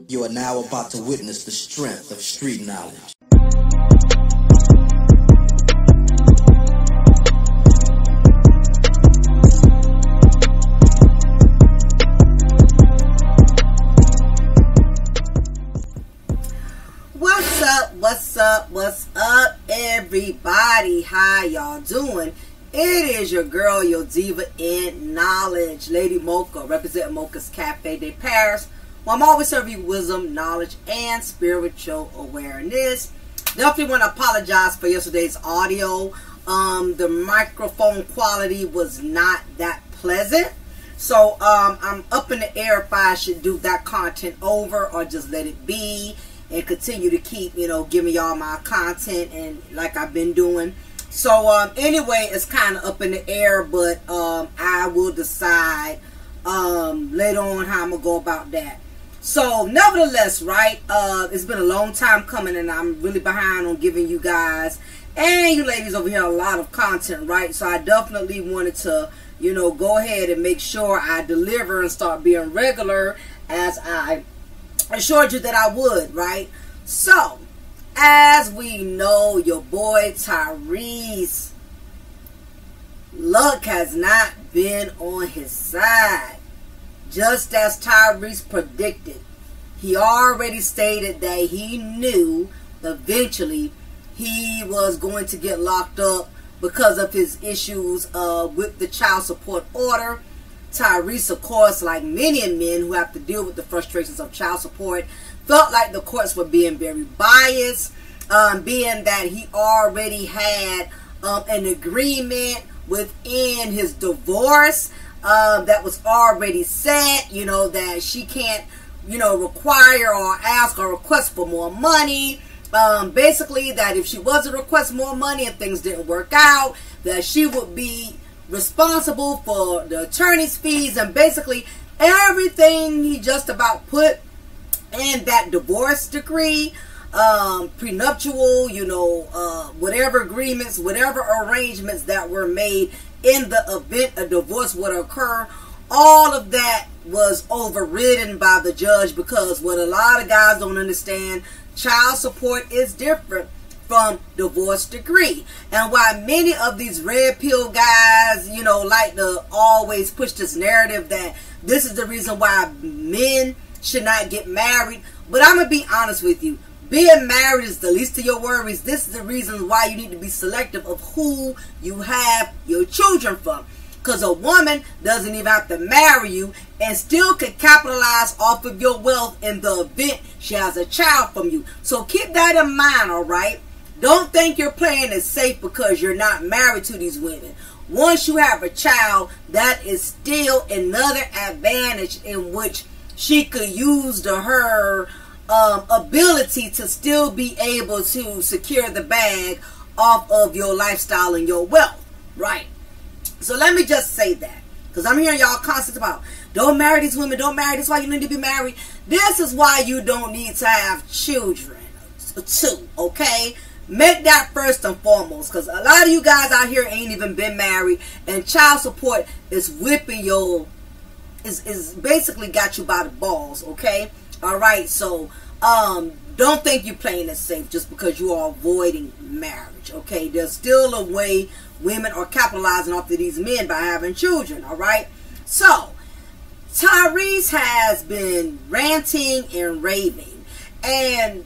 You are now about to witness the strength of street knowledge. What's up, everybody? How y'all doing? It is your girl, your diva in knowledge, Lady Mocha, representing Mocha's Cafe de Paris, where I'm always serving you wisdom, knowledge, and spiritual awareness. Definitely want to apologize for yesterday's audio. The microphone quality was not that pleasant. So I'm up in the air if I should do that content over or just let it be and continue to keep, giving y'all my content and like I've been doing. So anyway, it's kind of up in the air, but I will decide later on how I'm gonna go about that. So nevertheless, right, it's been a long time coming and I'm really behind on giving you guys and you ladies over here a lot of content, right? So I definitely wanted to, go ahead and make sure I deliver and start being regular as I assured you that I would, right? So as we know, your boy Tyrese, luck has not been on his side. Just as Tyrese predicted, he already stated that he knew eventually he was going to get locked up because of his issues with the child support order. Tyrese, of course, like many men who have to deal with the frustrations of child support, felt like the courts were being very biased, being that he already had an agreement within his divorce that was already set, that she can't, require or ask or request for more money. Basically, that if she was to request more money and things didn't work out, that she would be responsible for the attorney's fees and basically everything he just about put in that divorce decree, prenuptial, whatever agreements, whatever arrangements that were made in the event a divorce would occur. All of that was overridden by the judge because what a lot of guys don't understand, child support is different from divorce decree. And why many of these red pill guys, like to always push this narrative that this is the reason why men should not get married. But I'm going to be honest with you. Being married is the least of your worries. This is the reason why you need to be selective of who you have your children from. Because a woman doesn't even have to marry you and still can capitalize off of your wealth in the event she has a child from you. So keep that in mind, all right? Don't think you're playing it safe because you're not married to these women. Once you have a child, that is still another advantage in which she could use her ability to still be able to secure the bag off of your lifestyle and your wealth, right? So let me just say that, because I'm hearing y'all constantly about, don't marry these women, don't marry, this is why you need to be married. This is why you don't need to have children, too, okay? Make that first and foremost, because a lot of you guys out here ain't even been married, and child support is whipping your, is basically got you by the balls, okay? All right, so don't think you're playing it safe just because you are avoiding marriage, okay? There's still a way women are capitalizing off of these men by having children, all right? So Tyrese has been ranting and raving, and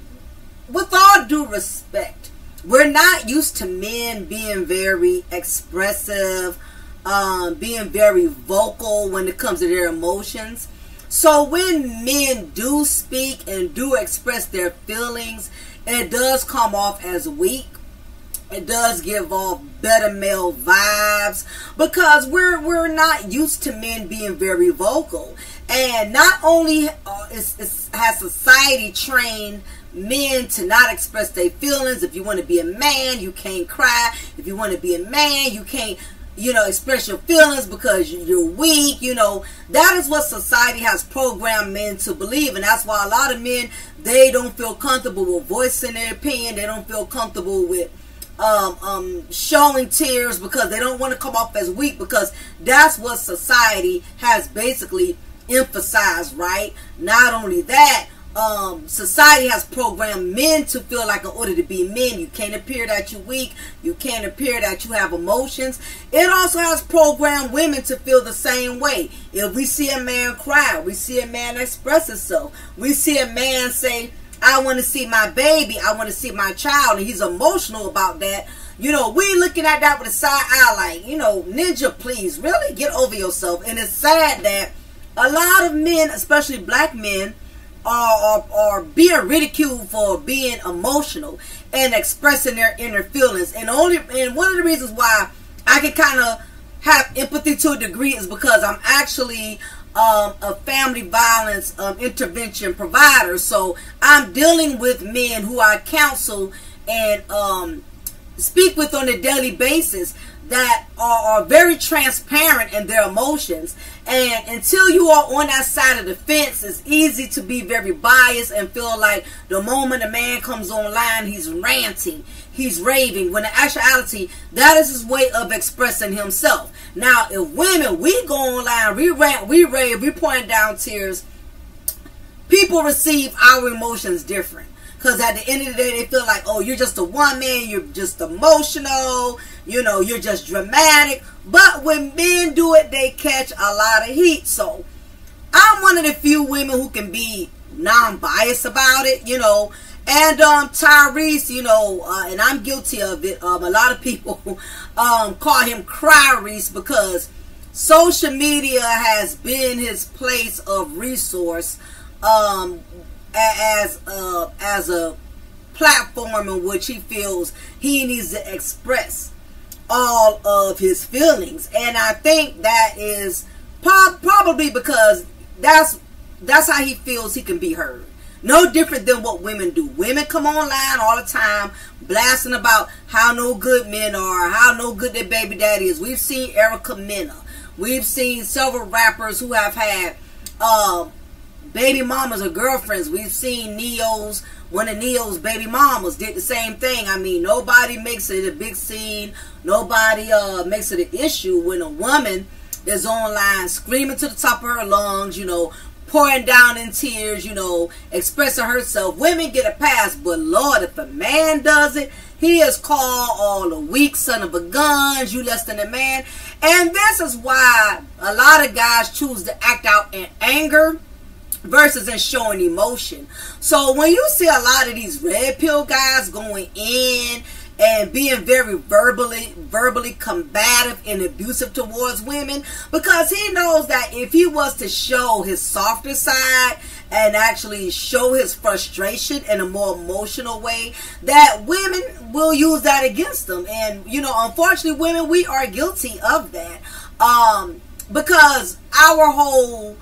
with all due respect, we're not used to men being very expressive, being very vocal when it comes to their emotions. So when men do speak and do express their feelings, it does come off as weak. It does give off better male vibes because we're not used to men being very vocal. And not only has society trained men to not express their feelings. If you want to be a man, you can't cry. If you want to be a man, you can't, express your feelings because you're weak. That is what society has programmed men to believe. And that's why a lot of men, they don't feel comfortable with voicing their opinion. They don't feel comfortable with showing tears because they don't want to come off as weak, because that's what society has basically emphasized, right? Not only that, society has programmed men to feel like in order to be men, you can't appear that you're weak, you can't appear that you have emotions. It also has programmed women to feel the same way. If we see a man cry, we see a man express himself, we see a man say, I want to see my baby, I want to see my child, and he's emotional about that, you know, we looking at that with a side eye like, you know, ninja, please, really get over yourself. And it's sad that a lot of men, especially black men, are being ridiculed for being emotional and expressing their inner feelings. And one of the reasons why I can kind of have empathy to a degree is because I'm actually a family violence intervention provider. So I'm dealing with men who I counsel and speak with on a daily basis that are very transparent in their emotions. And until you are on that side of the fence, it's easy to be very biased and feel like the moment a man comes online, he's ranting, he's raving, when in actuality, that is his way of expressing himself. Now, if women, we go online, we rant, we rave, we point down tears, people receive our emotions different. Because at the end of the day, they feel like, oh, you're just a woman, you're just emotional, you know, you're just dramatic. But when men do it, they catch a lot of heat. So I'm one of the few women who can be non-biased about it, you know. And Tyrese, you know, and I'm guilty of it. A lot of people call him Cry-Reese because social media has been his place of resource as a platform in which he feels he needs to express all of his feelings. And I think that is probably because that's how he feels he can be heard. No different than what women do. Women come online all the time blasting about how no good men are, how no good their baby daddy is. We've seen Erica Mena. We've seen several rappers who have had baby mamas or girlfriends. We've seen one of Neo's baby mamas did the same thing. I mean, nobody makes it a big scene. Nobody makes it an issue when a woman is online screaming to the top of her lungs, you know, pouring down in tears, you know, expressing herself. Women get a pass, but Lord, if a man does it, he is called all the weak son of a guns, you less than a man. And this is why a lot of guys choose to act out in anger versus in showing emotion. So when you see a lot of these red pill guys going in and being very verbally combative and abusive towards women, because he knows that if he was to show his softer side and actually show his frustration in a more emotional way, that women will use that against him. And you know, unfortunately, women, we are guilty of that, because our whole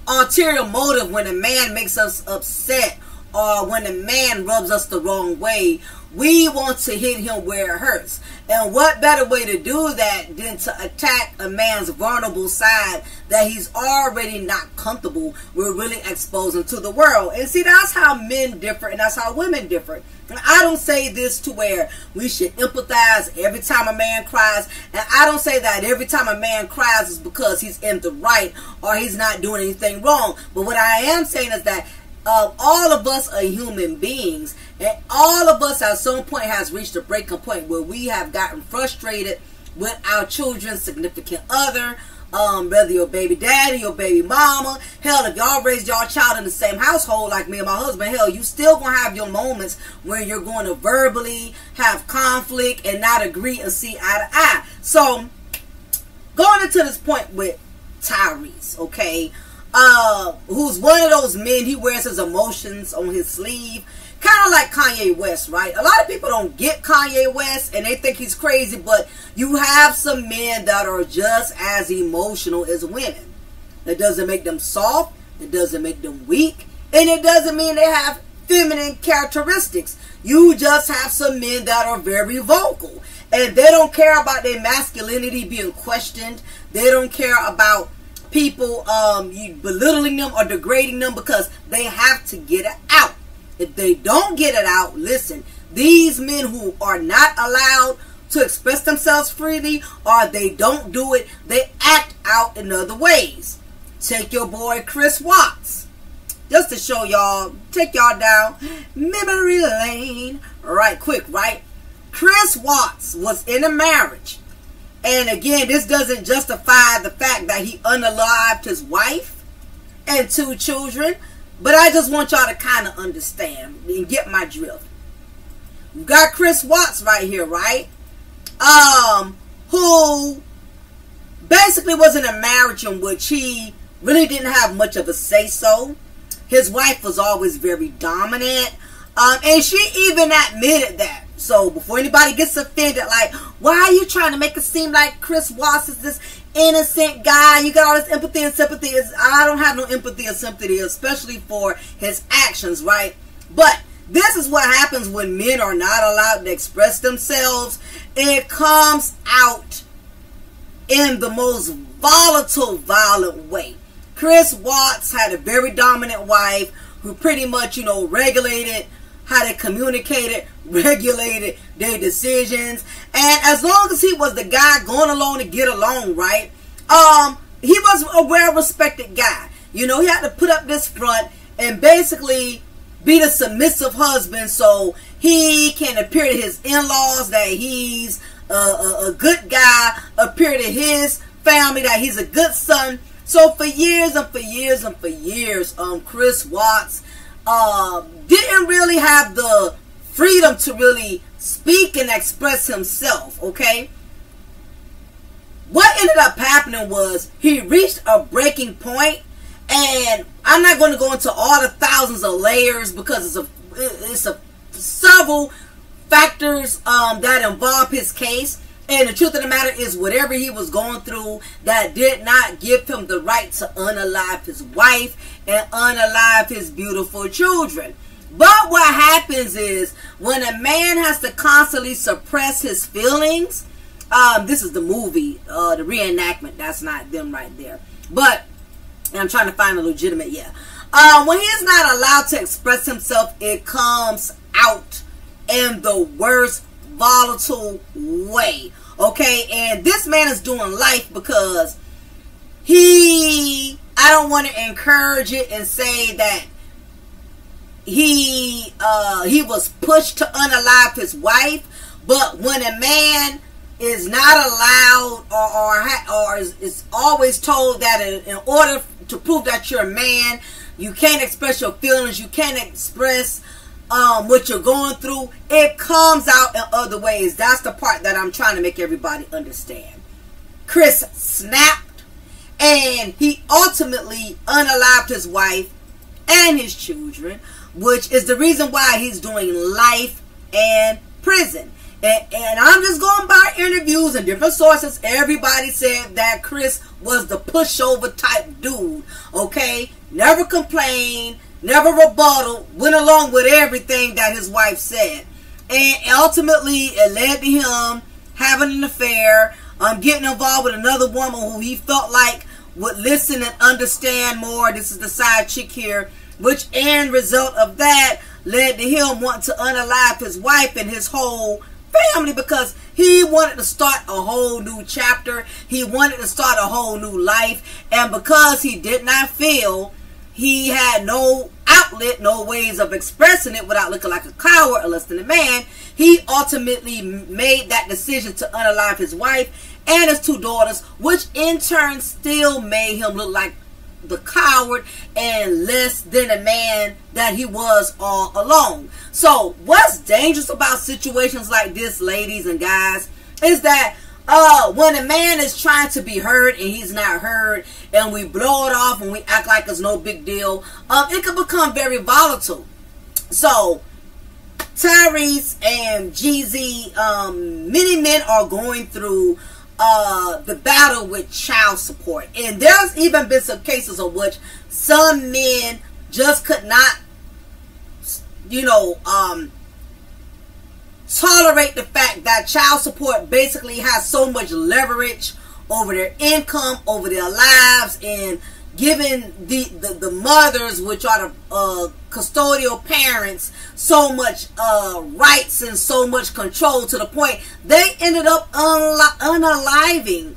ulterior motive when a man makes us upset or when a man rubs us the wrong way, we want to hit him where it hurts. And what better way to do that than to attack a man's vulnerable side that he's already not comfortable with really exposing to the world. And see, that's how men differ and that's how women differ. And I don't say this to where we should empathize every time a man cries. And I don't say that every time a man cries is because he's in the right or he's not doing anything wrong. But what I am saying is that all of us are human beings, and all of us at some point has reached a breaking point where we have gotten frustrated with our children's significant other, whether your baby daddy, your baby mama. Hell, if y'all raised y'all child in the same household like me and my husband, hell, you still gonna have your moments where you're going to verbally have conflict and not agree and see eye to eye. So going into this point with Tyrese, okay, who's one of those men, he wears his emotions on his sleeve, kind of like Kanye West, right? A lot of people don't get Kanye West and they think he's crazy, but you have some men that are just as emotional as women. That doesn't make them soft, it doesn't make them weak, and it doesn't mean they have feminine characteristics. You just have some men that are very vocal, and they don't care about their masculinity being questioned. They don't care about people belittling them or degrading them because they have to get it out. If they don't get it out, listen, these men who are not allowed to express themselves freely or they don't do it, they act out in other ways. Take your boy Chris Watts. just to show y'all, take y'all down memory lane right quick, right? Chris Watts was in a marriage. And again, this doesn't justify the fact that he unalived his wife and 2 children. But I just want y'all to kind of understand and get my drift. You got Chris Watts right here, right? Who basically was in a marriage in which he really didn't have much of a say-so. His wife was always very dominant. And she even admitted that. So before anybody gets offended, like, why are you trying to make it seem like Chris Watts is this innocent guy? You got all this empathy and sympathy. I don't have no empathy or sympathy, especially for his actions, right? But this is what happens when men are not allowed to express themselves. It comes out in the most volatile, violent way. Chris Watts had a very dominant wife who pretty much, you know, regulated how they communicated, regulated their decisions. And as long as he was the guy going along to get along, right, he was a well-respected guy. You know, he had to put up this front and basically be the submissive husband so he can appear to his in-laws that he's a good guy, appear to his family that he's a good son. So for years and for years and for years, Chris Watts didn't really have the freedom to really speak and express himself, okay? What ended up happening was he reached a breaking point, and I'm not going to go into all the thousands of layers because it's several factors that involve his case. And the truth of the matter is, whatever he was going through, that did not give him the right to unalive his wife and unalive his beautiful children. But what happens is, when a man has to constantly suppress his feelings, this is the movie, the reenactment, that's not them right there. But, I'm trying to find a legitimate, when he's not allowed to express himself, it comes out in the worst volatile way, okay? And this man is doing life because I don't want to encourage it and say that he was pushed to unalive his wife, but when a man is not allowed or is always told that in order to prove that you're a man, you can't express your feelings, you can't express what you're going through, it comes out in other ways. That's the part that I'm trying to make everybody understand. Chris snapped, and he ultimately unalived his wife and his children, which is the reason why he's doing life and prison. And I'm just going by interviews and different sources. Everybody said that Chris was the pushover type dude, okay? Never complained, never rebutted, went along with everything that his wife said. And ultimately, it led to him having an affair, getting involved with another woman who he felt like would listen and understand more. This is the side chick here, which end result of that led to him wanting to unalive his wife and his whole family, because he wanted to start a whole new chapter. He wanted to start a whole new life. And because he did not feel he had no outlet, no ways of expressing it without looking like a coward or less than a man, he ultimately made that decision to unalive his wife and his 2 daughters, which in turn still made him look like the coward and less than a man that he was all along. So what's dangerous about situations like this, ladies and guys, is that when a man is trying to be heard and he's not heard, and we blow it off and we act like it's no big deal, it can become very volatile. So Tyrese and GZ, many men are going through the battle with child support, and there's even been some cases of which some men just could not, you know, tolerate the fact that child support basically has so much leverage over their income, over their lives, and giving the mothers, which are the custodial parents, so much rights and so much control, to the point they ended up unaliving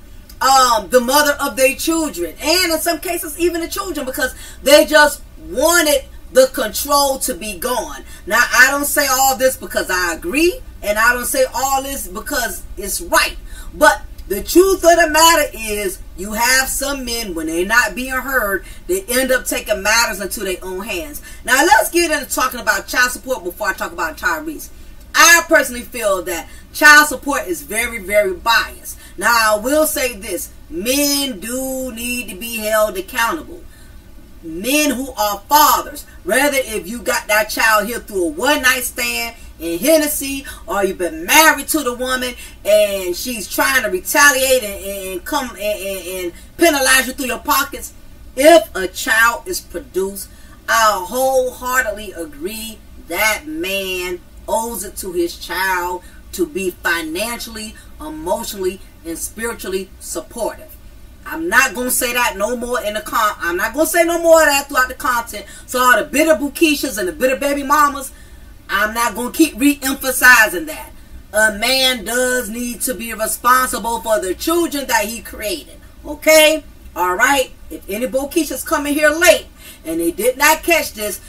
the mother of their children, and in some cases even the children, because they just wanted the control to be gone. Now, I don't say all this because I agree, and I don't say all this because it's right, but the truth of the matter is, you have some men, when they're not being heard, they end up taking matters into their own hands. Now, let's get into talking about child support before I talk about Tyrese. I personally feel that child support is very, very biased. Now, I will say this. Men do need to be held accountable. Men who are fathers, whether if you got that child here through a one-night stand in Hennessy, or you've been married to the woman and she's trying to retaliate and come and penalize you through your pockets. If a child is produced, I wholeheartedly agree that man owes it to his child to be financially, emotionally, and spiritually supportive. I'm not going to say that no more in the I'm not going to say no more of that throughout the content. So all the bitter Bukishas and the bitter baby mamas, I'm not going to keep re-emphasizing that. A man does need to be responsible for the children that he created. Okay? Alright? If any Bukishas come in here late and they did not catch this,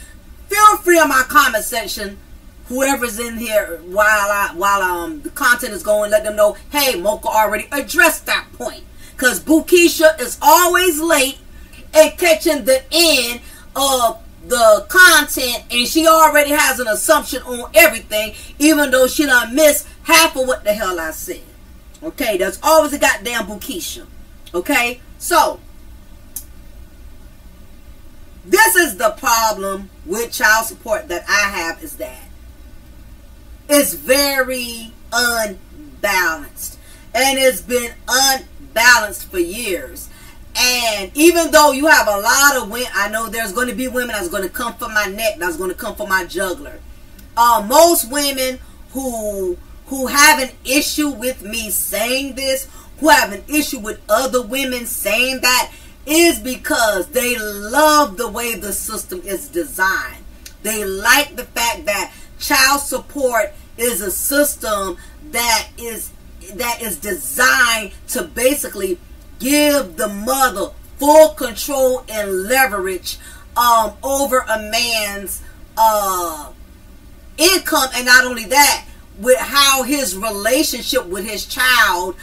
feel free in my comment section, whoever's in here while the content is going, let them know, hey, Mocha already addressed that point. Because Bukisha is always late and catching the end of the content, and she already has an assumption on everything, even though she done missed half of what the hell I said. Okay, there's always a goddamn Bukisha. Okay, so this is the problem with child support that I have, is that it's very unbalanced, and it's been unbalanced for years. And even though you have a lot of women, I know there's going to be women that's going to come for my neck, that's going to come for my jugular. Most women who have an issue with me saying this, who have an issue with other women saying that, is because they love the way the system is designed. They like the fact that child support is a system that is designed to basically give the mother full control and leverage over a man's income, and not only that, with how his relationship with his child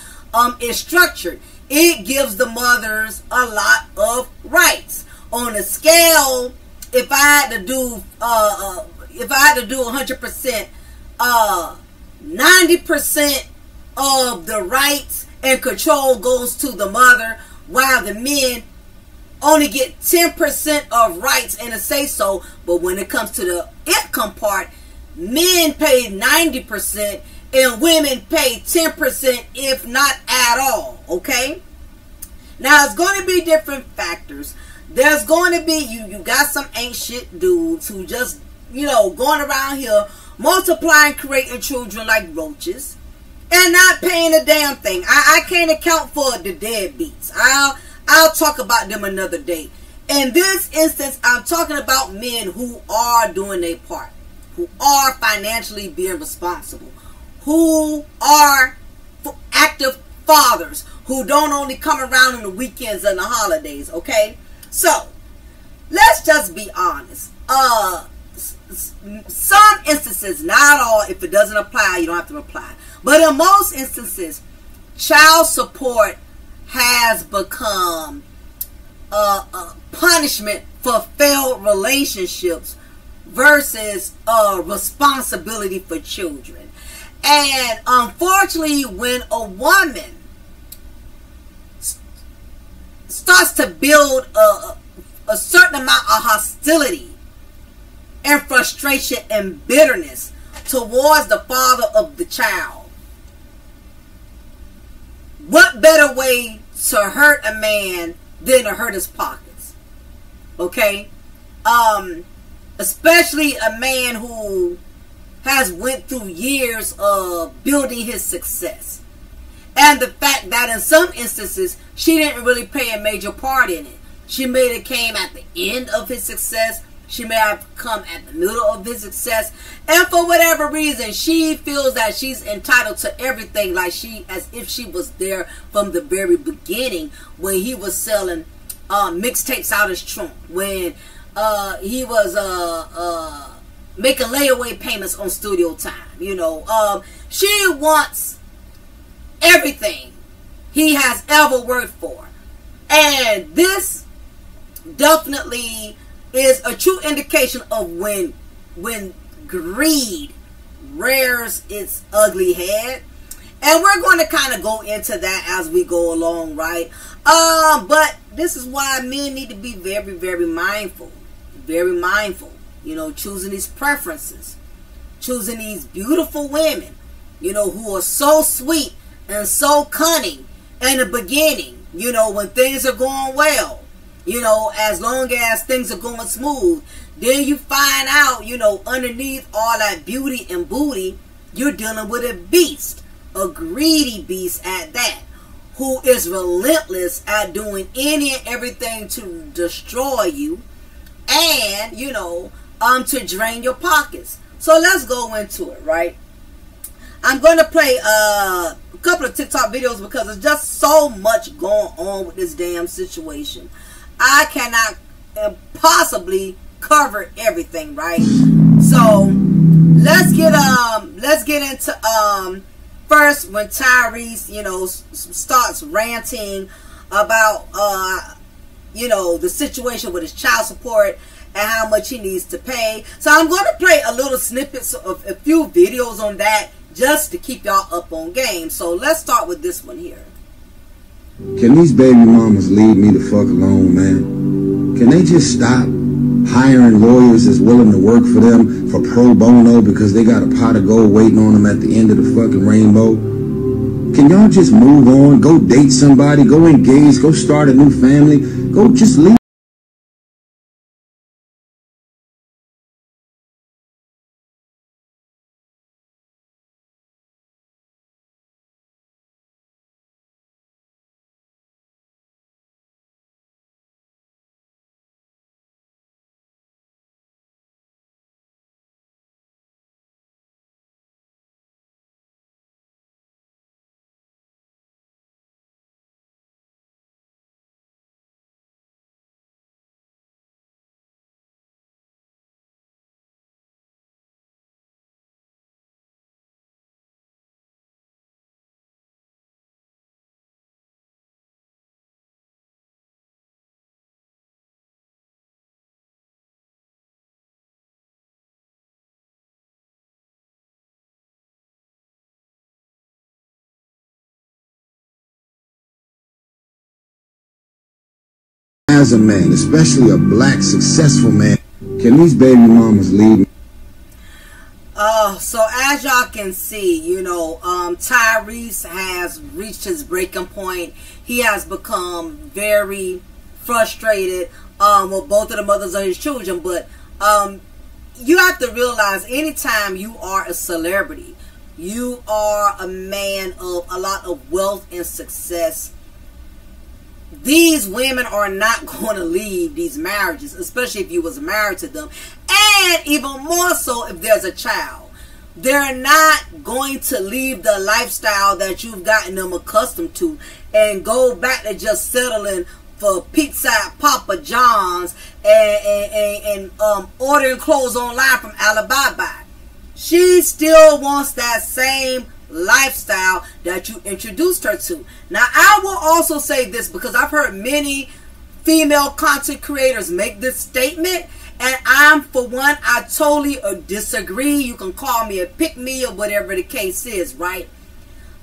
is structured. It gives the mothers a lot of rights. On a scale, if I had to do 100%, 90% of the rights and control goes to the mother, while the men only get 10% of rights and a say so. But when it comes to the income part, men pay 90% and women pay 10%, if not at all. Okay, now it's going to be different factors. There's going to be, you got some ain't shit dudes who just, you know, going around here multiplying, creating children like roaches, and not paying a damn thing. I can't account for the deadbeats. I'll talk about them another day. In this instance, I'm talking about men who are doing their part, who are financially being responsible, who are active fathers, who don't only come around on the weekends and the holidays. Okay, so let's just be honest. Some instances, not all, if it doesn't apply, you don't have to reply. But in most instances, child support has become a punishment for failed relationships versus a responsibility for children. And unfortunately, when a woman starts to build a certain amount of hostility and frustration and bitterness towards the father of the child, what better way to hurt a man than to hurt his pockets? Okay? Especially a man who has went through years of building his success. And the fact that in some instances, she didn't really play a major part in it. She made it came at the end of his success, She may have come at the middle of his success, and for whatever reason, she feels that she's entitled to everything, like as if she was there from the very beginning when he was selling mixtapes out his trunk, when he was making layaway payments on studio time. You know, she wants everything he has ever worked for, and this definitely is a true indication of when greed rears its ugly head. And we're going to kind of go into that as we go along, right? But this is why men need to be very, very mindful. Very mindful. You know, choosing these preferences. Choosing these beautiful women, you know, who are so sweet and so cunning in the beginning, you know, when things are going well. You know, as long as things are going smooth, then you find out, you know, underneath all that beauty and booty, you're dealing with a beast, a greedy beast at that, who is relentless at doing any and everything to destroy you and, you know, to drain your pockets. So let's go into it, right? I'm going to play a couple of TikTok videos because there's just so much going on with this damn situation. I cannot possibly cover everything, right? So let's get into first when Tyrese, you know, starts ranting about you know, the situation with his child support and how much he needs to pay. So I'm going to play a little snippets of a few videos on that just to keep y'all up on game. So let's start with this one here. Can these baby mamas leave me the fuck alone, man? Can they just stop hiring lawyers that's willing to work for them for pro bono because they got a pot of gold waiting on them at the end of the fucking rainbow? Can y'all just move on, go date somebody, go engage, go start a new family, go just leave? As a man, especially a black successful man, can these baby mamas leave me? So as y'all can see, you know, Tyrese has reached his breaking point. He has become very frustrated with both of the mothers of his children. But you have to realize, anytime you are a celebrity, you are a man of a lot of wealth and success, these women are not going to leave these marriages, especially if you was married to them, and even more so if there's a child. They're not going to leave the lifestyle that you've gotten them accustomed to and go back to just settling for pizza at Papa John's and ordering clothes online from Alibaba. She still wants that same lifestyle that you introduced her to. Now, I will also say this, because I've heard many female content creators make this statement, and I'm, for one, I totally disagree. You can call me a pick-me or whatever the case is, right?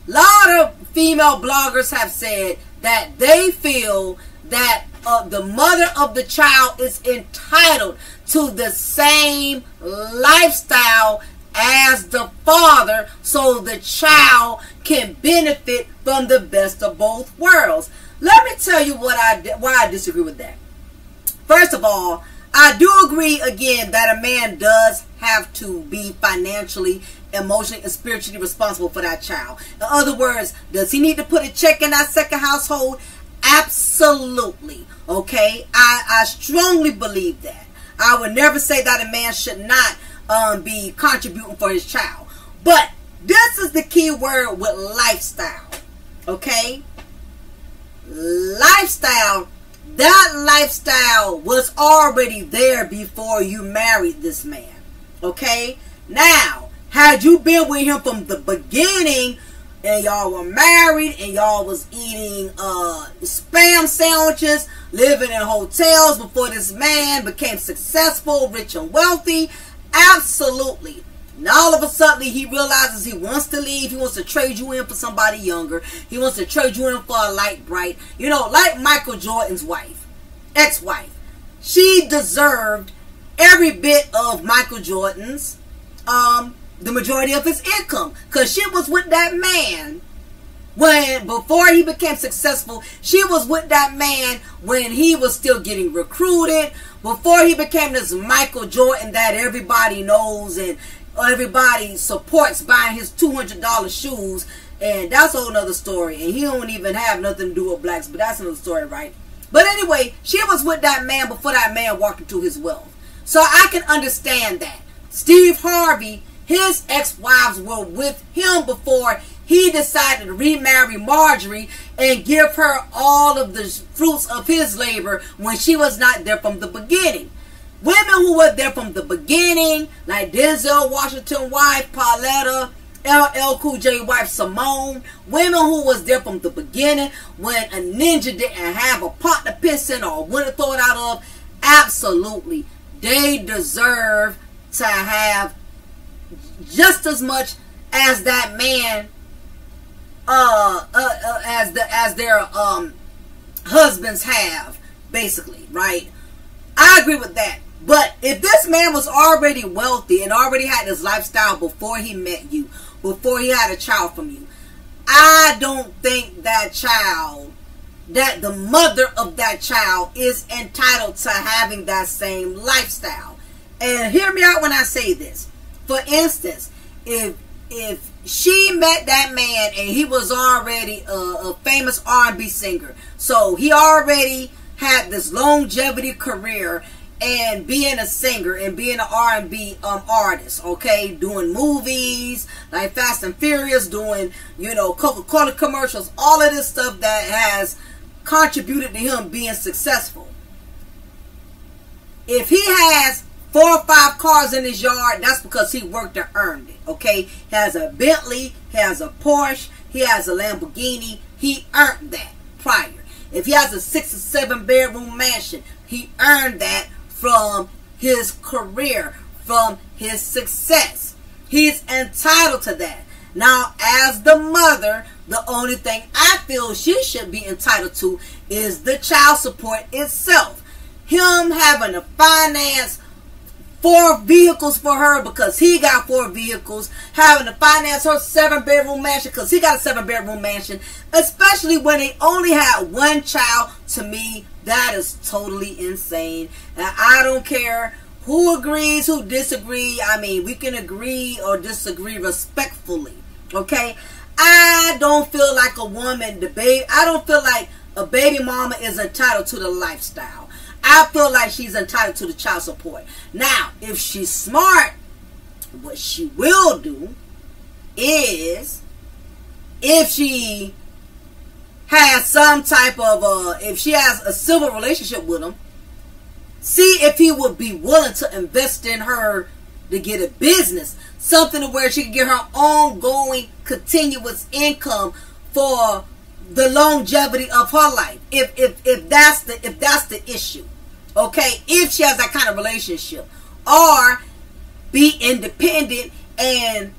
A lot of female bloggers have said that they feel that the mother of the child is entitled to the same lifestyle as the father, so the child can benefit from the best of both worlds. Let me tell you why I disagree with that. First of all, I do agree again that a man does have to be financially, emotionally, and spiritually responsible for that child. In other words, does he need to put a check in that second household? Absolutely. Okay, I strongly believe that. I would never say that a man should not be contributing for his child. But this is the key word with lifestyle. Okay? Lifestyle. That lifestyle was already there before you married this man. Okay? Now, had you been with him from the beginning, and y'all were married, and y'all was eating spam sandwiches, living in hotels before this man became successful, rich and wealthy, absolutely. And all of a sudden, he realizes he wants to leave. He wants to trade you in for somebody younger. He wants to trade you in for a light bright. You know, like Michael Jordan's wife, ex-wife. She deserved every bit of Michael Jordan's, the majority of his income. Because she was with that man before he became successful. She was with that man when he was still getting recruited. Before he became this Michael Jordan that everybody knows and everybody supports buying his $200 shoes. And that's a whole nother story. And he don't even have nothing to do with blacks. But that's another story, right? But anyway, she was with that man before that man walked into his wealth. So I can understand that. Steve Harvey, his ex-wives were with him before he decided to remarry Marjorie and give her all of the fruits of his labor when she was not there from the beginning. Women who were there from the beginning, like Denzel Washington's wife, Pauletta, 𝐜𝐴 wife, Simone. Women who was there from the beginning when a ninja didn't have a pot to piss in or one to throw it out of. Absolutely. They deserve to have just as much as that man, as their husbands have, basically, right? I agree with that. But if this man was already wealthy and already had this lifestyle before he met you, before he had a child from you, I don't think that the mother of that child is entitled to having that same lifestyle. And hear me out when I say this. For instance, if she met that man and he was already a famous R&B singer, so he already had this longevity career and being a singer and being an R&B artist, okay, doing movies like Fast and Furious, doing, you know, Coca-Cola commercials, all of this stuff that has contributed to him being successful. If he has 4 or 5 cars in his yard, that's because he worked and earned it, okay? He has a Bentley, he has a Porsche, he has a Lamborghini. He earned that prior. If he has a 6 or 7 bedroom mansion, he earned that from his career, from his success. He's entitled to that. Now, as the mother, the only thing I feel she should be entitled to is the child support itself. Him having to finance 4 vehicles for her because he got 4 vehicles, having to finance her 7-bedroom mansion because he got a 7-bedroom mansion, especially when they only had 1 child. To me, that is totally insane. And I don't care who agrees, who disagrees. I mean, we can agree or disagree respectfully, okay? I don't feel like I don't feel like a baby mama is entitled to the lifestyle. I feel like she's entitled to the child support. Now, if she's smart, what she will do is, if she has some type of, if she has a civil relationship with him, see if he would be willing to invest in her to get a business. Something where she can get her ongoing, continuous income for the longevity of her life. If that's the issue. Okay, if she has that kind of relationship, or be independent and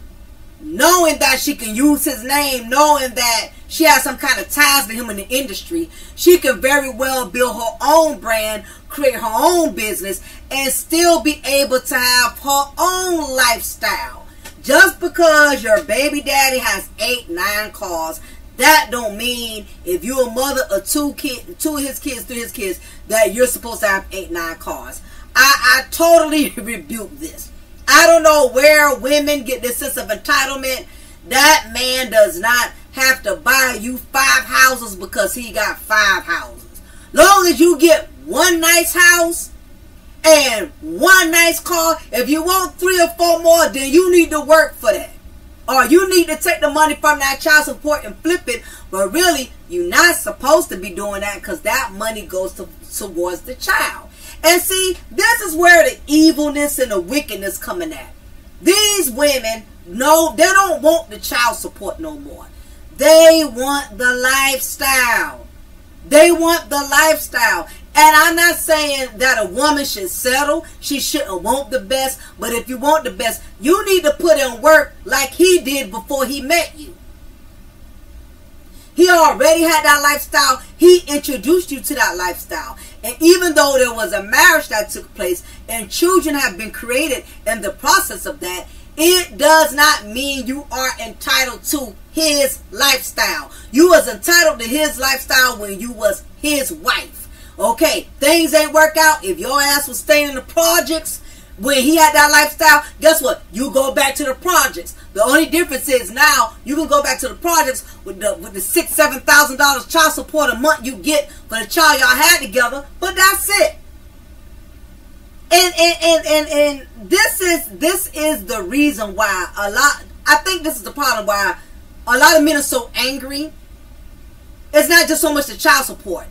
knowing that she can use his name, knowing that she has some kind of ties to him in the industry, she can very well build her own brand, create her own business, and still be able to have her own lifestyle. Just because your baby daddy has 8, 9 cars, that don't mean if you're a mother of 2 of his kids, 3 of his kids, that you're supposed to have 8, 9 cars. I totally rebuke this. I don't know where women get this sense of entitlement. That man does not have to buy you 5 houses because he got 5 houses. Long as you get 1 nice house and one nice car. If you want 3 or 4 more, then you need to work for that. Or you need to take the money from that child support and flip it. But really, you're not supposed to be doing that, because that money goes towards the child. And see, this is where the evilness and the wickedness coming at. These women, no, they don't want the child support no more. They want the lifestyle. They want the lifestyle. And I'm not saying that a woman should settle. She shouldn't want the best. But if you want the best, you need to put in work like he did before he met you. He already had that lifestyle. He introduced you to that lifestyle. And even though there was a marriage that took place and children have been created in the process of that, it does not mean you are entitled to his lifestyle. You was entitled to his lifestyle when you was his wife. Okay, things ain't work out. If your ass was staying in the projects when he had that lifestyle, guess what? You go back to the projects. The only difference is now you can go back to the projects with the $6,000-7,000 child support a month you get for the child y'all had together. But that's it. And this is the reason why I think this is the problem why a lot of men are so angry. It's not just so much the child support.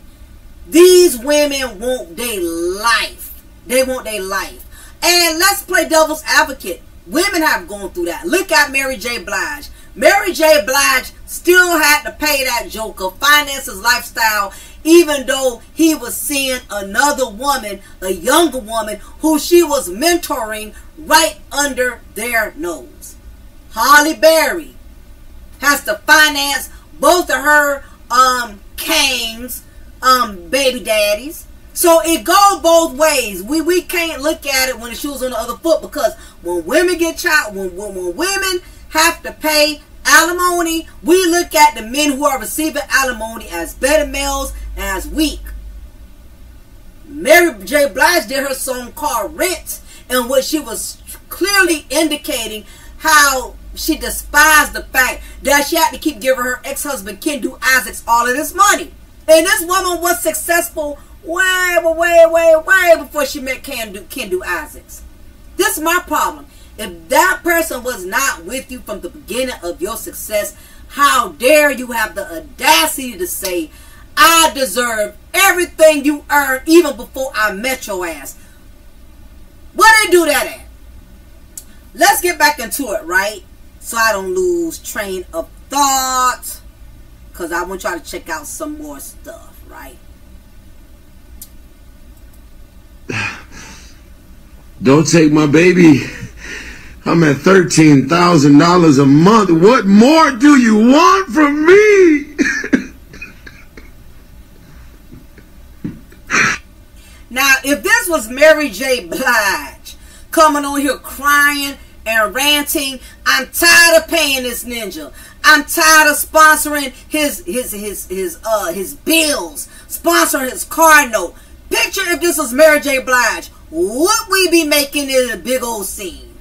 These women want their life. They want their life. And let's play devil's advocate. Women have gone through that. Look at Mary J. Blige. Mary J. Blige still had to pay that joker, finance his lifestyle, even though he was seeing another woman, a younger woman, who she was mentoring right under their nose. Halle Berry has to finance both of her Kane's baby daddies. So it goes both ways. We can't look at it when the shoe's on the other foot, because when women get when women have to pay alimony, we look at the men who are receiving alimony as better males and as weak. Mary J. Blige did her song called Rent, in which she was clearly indicating how she despised the fact that she had to keep giving her ex-husband Kendu Isaacs all of this money. And this woman was successful way before she met Kendu Isaacs. This is my problem. If that person was not with you from the beginning of your success, how dare you have the audacity to say, I deserve everything you earned even before I met your ass? Where they do that at? Let's get back into it, right? So I don't lose train of thought, because I want y'all to check out some more stuff, right? Don't take my baby. I'm at $13,000 a month. What more do you want from me? Now, if this was Mary J. Blige coming on here crying and ranting, I'm tired of paying this ninja. I'm tired of sponsoring his bills, sponsoring his car note. Picture if this was Mary J. Blige. Would we be making it a big old scene?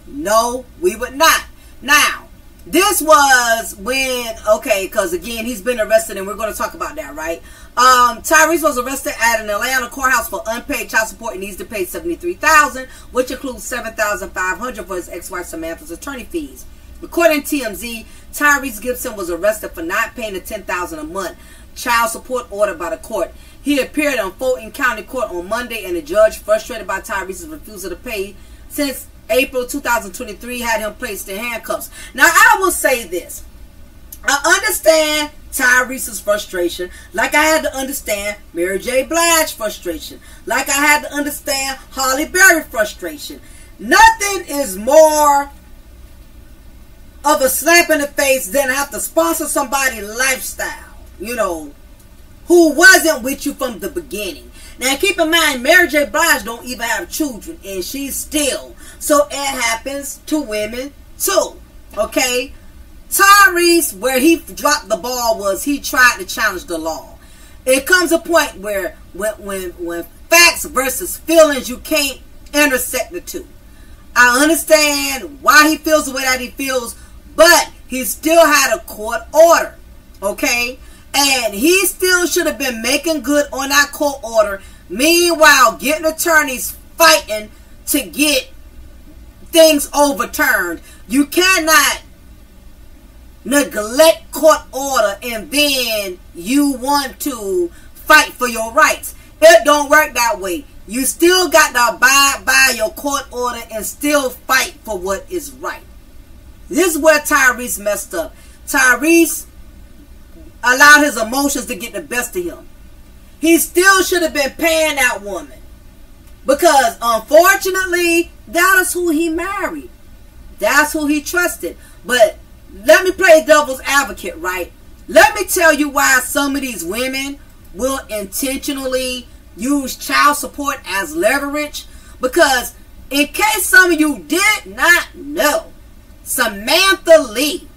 No, we would not. Now, this was when, okay, because again, he's been arrested, and we're going to talk about that, right? Tyrese was arrested at an Atlanta courthouse for unpaid child support and needs to pay $73,000, which includes $7,500 for his ex-wife Samantha's attorney fees. According to TMZ, Tyrese Gibson was arrested for not paying the $10,000 a month child support ordered by the court. He appeared on Fulton County Court on Monday, and the judge, frustrated by Tyrese's refusal to pay since April 2023, had him placed in handcuffs. Now, I will say this. I understand Tyrese's frustration, like I had to understand Mary J. Blige's frustration, like I had to understand Halle Berry's frustration. Nothing is more of a slap in the face than have to sponsor somebody's lifestyle, you know, who wasn't with you from the beginning. Now, keep in mind, Mary J. Blige don't even have children, and she's still. So it happens to women too, okay? Tyrese, where he dropped the ball was he tried to challenge the law. It comes a point where when facts versus feelings, you can't intersect the two. I understand why he feels the way that he feels, but he still had a court order, okay? And he still should have been making good on that court order. Meanwhile, getting attorneys fighting to get things overturned. You cannot neglect court order and then you want to fight for your rights. It don't work that way. You still got to abide by your court order and still fight for what is right. This is where Tyrese messed up. Tyrese allowed his emotions to get the best of him. He still should have been paying that woman, because unfortunately that is who he married. That's who he trusted. But let me play devil's advocate, right? Let me tell you why some of these women will intentionally use child support as leverage. Because in case some of you did not know, Samantha Lee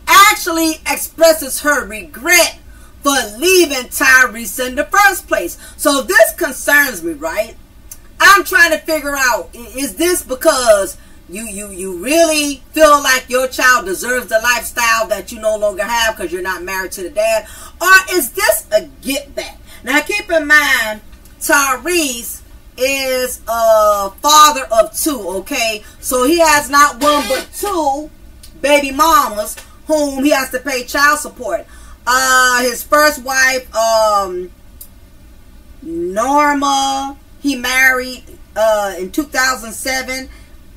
actually expresses her regret for leaving Tyrese in the first place. So this concerns me, right? I'm trying to figure out, is this because you really feel like your child deserves the lifestyle that you no longer have because you're not married to the dad? Or is this a get back? Now keep in mind, Tyrese is a father of 2, okay? So he has not one but 2 baby mamas whom he has to pay child support. His first wife, Norma, he married in 2007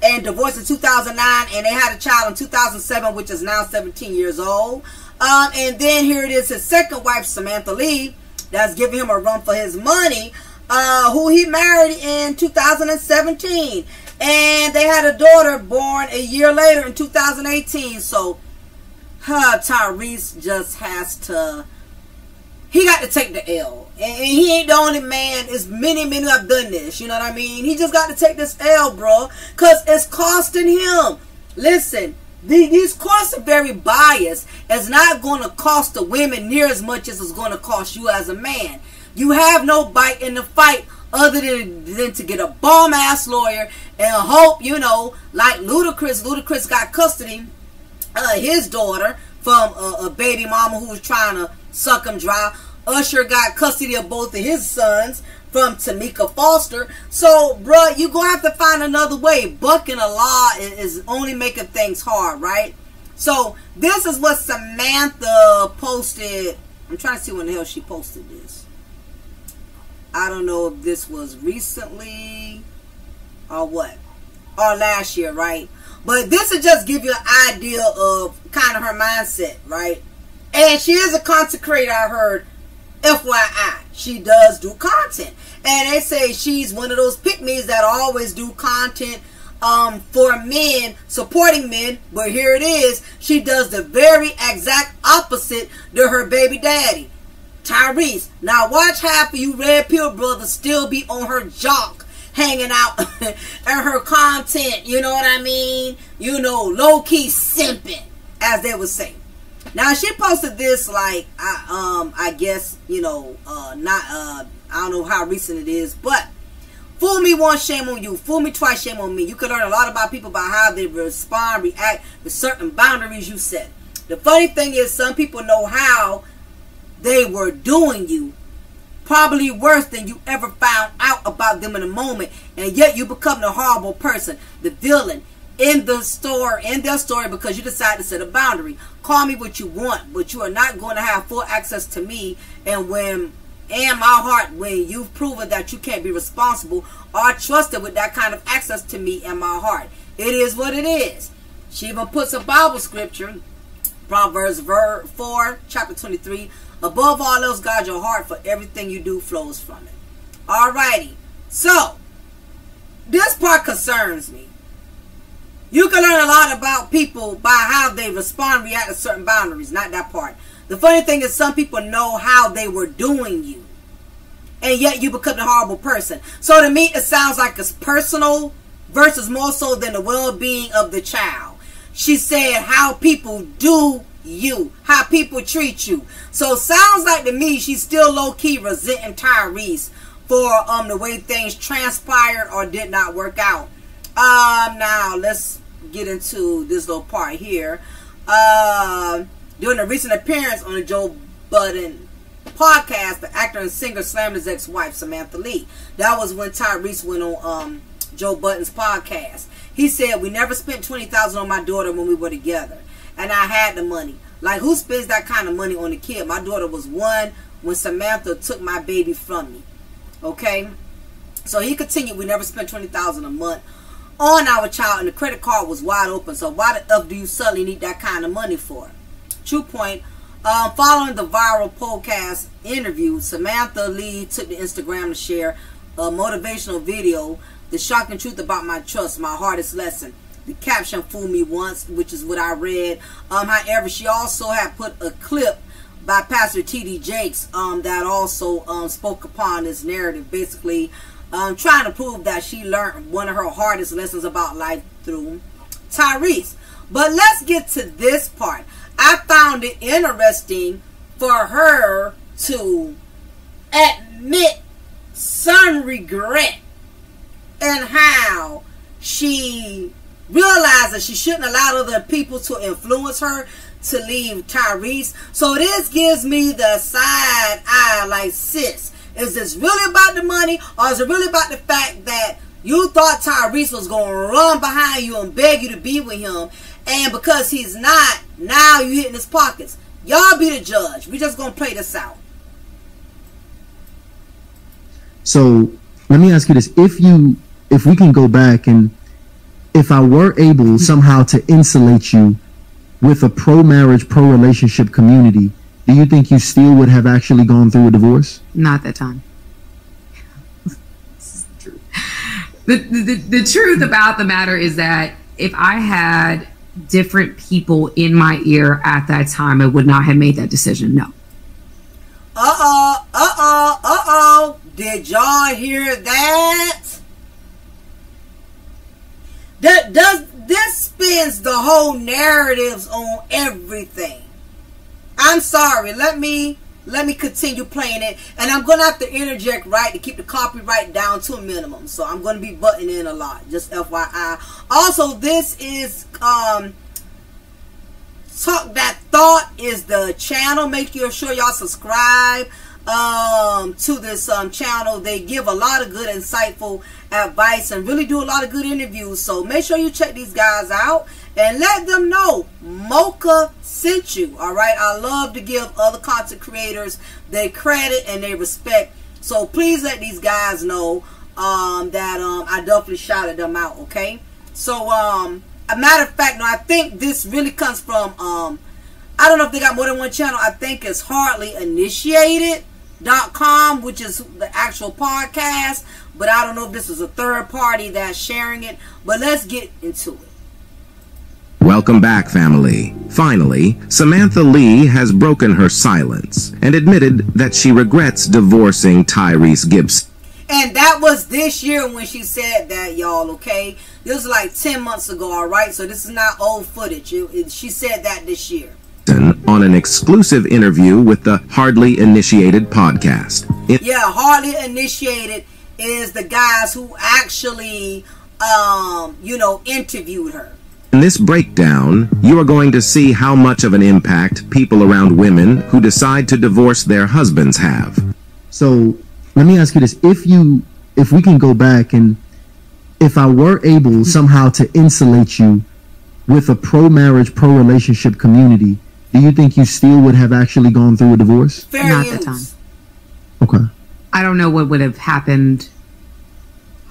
and divorced in 2009, and they had a child in 2007, which is now 17 years old. And then here it is, his second wife, Samantha Lee, that's giving him a run for his money, who he married in 2017. And they had a daughter born a year later in 2018. So Tyrese just has to, he got to take the L. And he ain't the only man. It's many who have done this. You know what I mean? He just got to take this L, bro. Because it's costing him. Listen, these costs are very biased. It's not going to cost the women near as much as it's going to cost you as a man. You have no bite in the fight other than to get a bomb-ass lawyer and hope, you know, like Ludacris got custody his daughter from a baby mama who was trying to suck him dry. Usher got custody of both of his sons from Tamika Foster. So, bruh, you're going to have to find another way. Bucking a law is only making things hard, right? So, this is what Samantha posted. I'm trying to see when the hell she posted this. I don't know if this was recently or what. Or last year, right? But this will just give you an idea of kind of her mindset, right? And she is a content creator, I heard. FYI, she does do content. And they say she's one of those pick-me's that always do content for men, supporting men. But here it is. She does the very exact opposite to her baby daddy, Tyrese. Now watch half of you red pill brothers still be on her jock, hanging out and her content, you know what I mean? You know, low-key simping, as they would say. Now she posted this like I guess, you know, I don't know how recent it is, but fool me once, shame on you. Fool me twice, shame on me. You can learn a lot about people by how they respond, react with certain boundaries you set. The funny thing is, some people know how they were doing you, probably worse than you ever found out about them in a moment, and yet you become the horrible person, the villain in their story because you decide to set a boundary. Call me what you want, but you are not going to have full access to me and my heart when you've proven that you can't be responsible or trusted with that kind of access to me and my heart. It is what it is. She even puts a Bible scripture, Proverbs 4, chapter 23. Above all else, guard your heart, for everything you do flows from it. Alrighty. So, this part concerns me. You can learn a lot about people by how they respond, react to certain boundaries. Not that part. The funny thing is, some people know how they were doing you, and yet you become a horrible person. So to me, it sounds like it's personal versus more so than the well-being of the child. She said how people do you, how people treat you. So sounds like to me she's still low-key resenting Tyrese for the way things transpired or did not work out. Now let's get into this little part here. During a recent appearance on the Joe Budden podcast, the actor and singer slammed his ex-wife, Samantha Lee. That was when Tyrese went on Joe Budden's podcast. He said, we never spent $20,000 on my daughter when we were together. And I had the money. Like, who spends that kind of money on a kid? My daughter was 1 when Samantha took my baby from me. Okay? So he continued, we never spent $20,000 a month on our child, and the credit card was wide open. So why the F do you suddenly need that kind of money for? True point. Following the viral podcast interview, Samantha Lee took to Instagram to share a motivational video, the shocking truth about my trust, my hardest lesson. The caption fooled me once, which is what I read. However, she also had put a clip by Pastor T.D. Jakes that also spoke upon this narrative, basically trying to prove that she learned one of her hardest lessons about life through Tyrese. But let's get to this part. I found it interesting for her to admit some regret and how she realized that she shouldn't allow other people to influence her to leave Tyrese. So this gives me the side eye, like, sis, is this really about the money, or is it really about the fact that you thought Tyrese was going to run behind you and beg you to be with him, and because he's not, now you hitting his pockets? Y'all be the judge. We just going to play this out. So let me ask you this. If we can go back, and if I were able somehow to insulate you with a pro-marriage, pro-relationship community, do you think you still would have actually gone through a divorce? Not that time. The truth about the matter is that if I had different people in my ear at that time, I would not have made that decision. No. Did y'all hear that? This spins the whole narratives on everything. I'm sorry. Let me continue playing it, and I'm gonna have to interject, right, to keep the copyright down to a minimum. So I'm gonna be butting in a lot, just FYI. Also, this is Talk That Thought is the channel. Make sure y'all subscribe to this channel. They give a lot of good, insightful advice and really do a lot of good interviews. So make sure you check these guys out and let them know Mocha sent you. All right, I love to give other content creators their credit and their respect. So please let these guys know that I definitely shouted them out. Okay, so a matter of fact, no, I think this really comes from I don't know if they got more than one channel. I think it's hardlyinitiated.com, which is the actual podcast, but I don't know if this is a third party that's sharing it. But let's get into it. Welcome back, family. Finally, Samantha Lee has broken her silence and admitted that she regrets divorcing Tyrese Gibson. And that was this year when she said that, y'all, okay? This was like 10 months ago, all right? So this is not old footage. She said that this year. On an exclusive interview with the Hardly Initiated podcast. Yeah, Hardly Initiated is the guys who actually, interviewed her. In this breakdown, you are going to see how much of an impact people around women who decide to divorce their husbands have. So let me ask you this. If we can go back, and if I were able somehow to insulate you with a pro-marriage, pro-relationship community, do you think you still would have actually gone through a divorce? Not that time. Okay. I don't know what would have happened.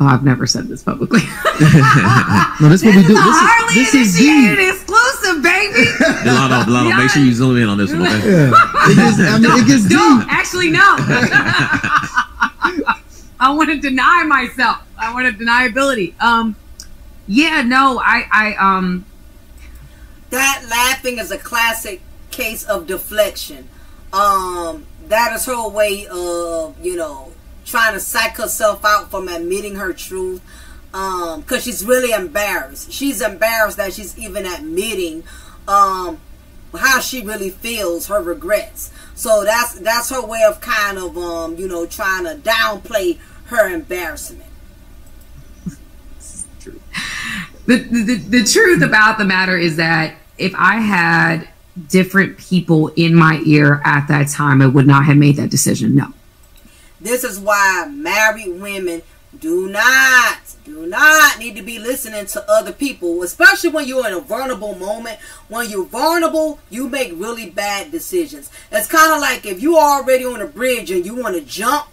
Oh, I've never said this publicly. No, this is what we do. This is exclusive, baby. Delano, make sure you zoom in on this one. Okay? Yeah. It gets deep. Actually, no. I want to deny myself. I want to deniability. Yeah, no, That laughing is a classic case of deflection. That is her way of, trying to psych herself out from admitting her truth. Because she's really embarrassed. She's embarrassed that she's even admitting how she really feels, her regrets. So that's her way of kind of, trying to downplay her embarrassment. The truth about the matter is that if I had different people in my ear at that time, I would not have made that decision. No. This is why married women do not need to be listening to other people, especially when you're in a vulnerable moment. When you're vulnerable, you make really bad decisions. It's kind of like if you're already on a bridge and you want to jump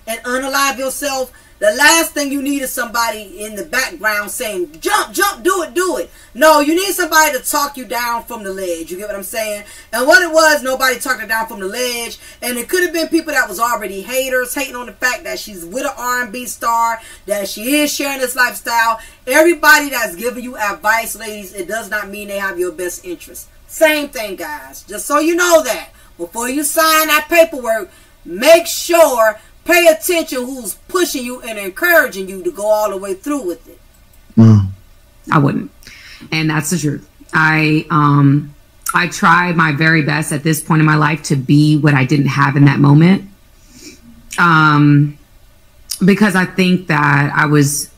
and unalive yourself, the last thing you need is somebody in the background saying, jump, jump, do it, do it. No, you need somebody to talk you down from the ledge. You get what I'm saying? And what it was, nobody talked her down from the ledge. And it could have been people that was already haters, hating on the fact that she's with an R&B star, that she is sharing this lifestyle. Everybody that's giving you advice, ladies, it does not mean they have your best interest. Same thing, guys. Just so you know that. Before you sign that paperwork, make sure, pay attention who's pushing you and encouraging you to go all the way through with it. I wouldn't. And that's the truth. I tried my very best at this point in my life to be what I didn't have in that moment. Because I think that I was...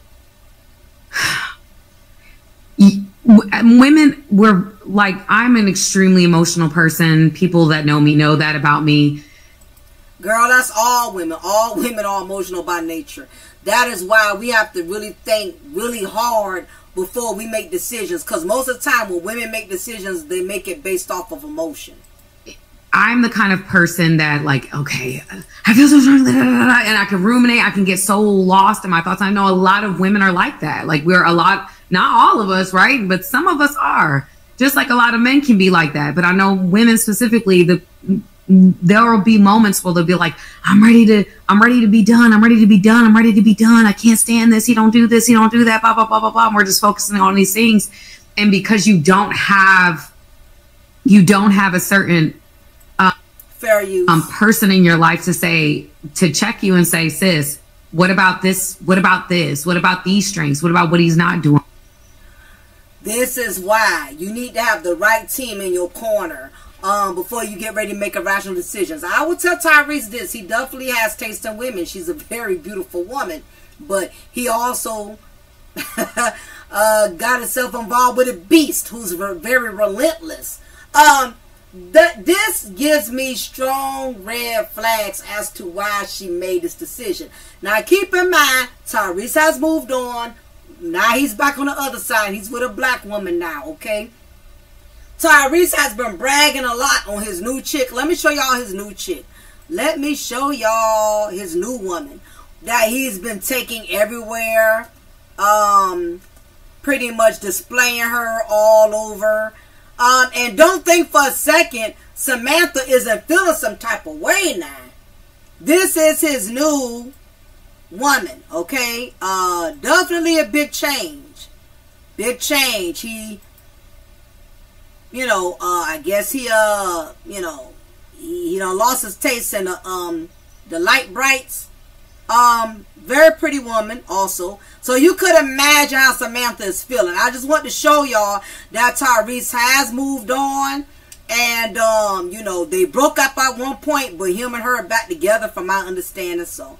Women were like, I'm an extremely emotional person. People that know me know that about me. Girl, that's all women. All women are emotional by nature. That is why we have to really think really hard before we make decisions. Because most of the time when women make decisions, they make it based off of emotion. I'm the kind of person that, like, okay, I feel so strong, and I can ruminate. I can get so lost in my thoughts. I know a lot of women are like that. Like, we're a lot, not all of us, right? But some of us are. Just like a lot of men can be like that. But I know women specifically, there will be moments where they'll be like, I'm ready to be done. I'm ready to be done. I'm ready to be done. I can't stand this. He don't do this. He don't do that. Blah, blah, blah, blah, blah. And we're just focusing on these things. And because you don't have a certain fair use person in your life to check you and say, sis, what about this? What about this? What about these strengths? What about what he's not doing? This is why you need to have the right team in your corner. Before you get ready to make irrational decisions. I will tell Tyrese this. He definitely has taste in women. She's a very beautiful woman. But he also got himself involved with a beast who's very relentless. This gives me strong red flags as to why she made this decision. Now keep in mind, Tyrese has moved on. Now he's back on the other side. He's with a black woman now, okay? Tyrese has been bragging a lot on his new chick. Let me show y'all his new chick. Let me show y'all his new woman that he's been taking everywhere. Pretty much displaying her all over. And don't think for a second Samantha isn't feeling some type of way now. This is his new woman, okay? Definitely a big change. Big change. He... I guess he done lost his taste in the light brights. Very pretty woman also. So you could imagine how Samantha is feeling. I just want to show y'all that Tyrese has moved on. And, they broke up at one point, but him and her are back together from my understanding. So,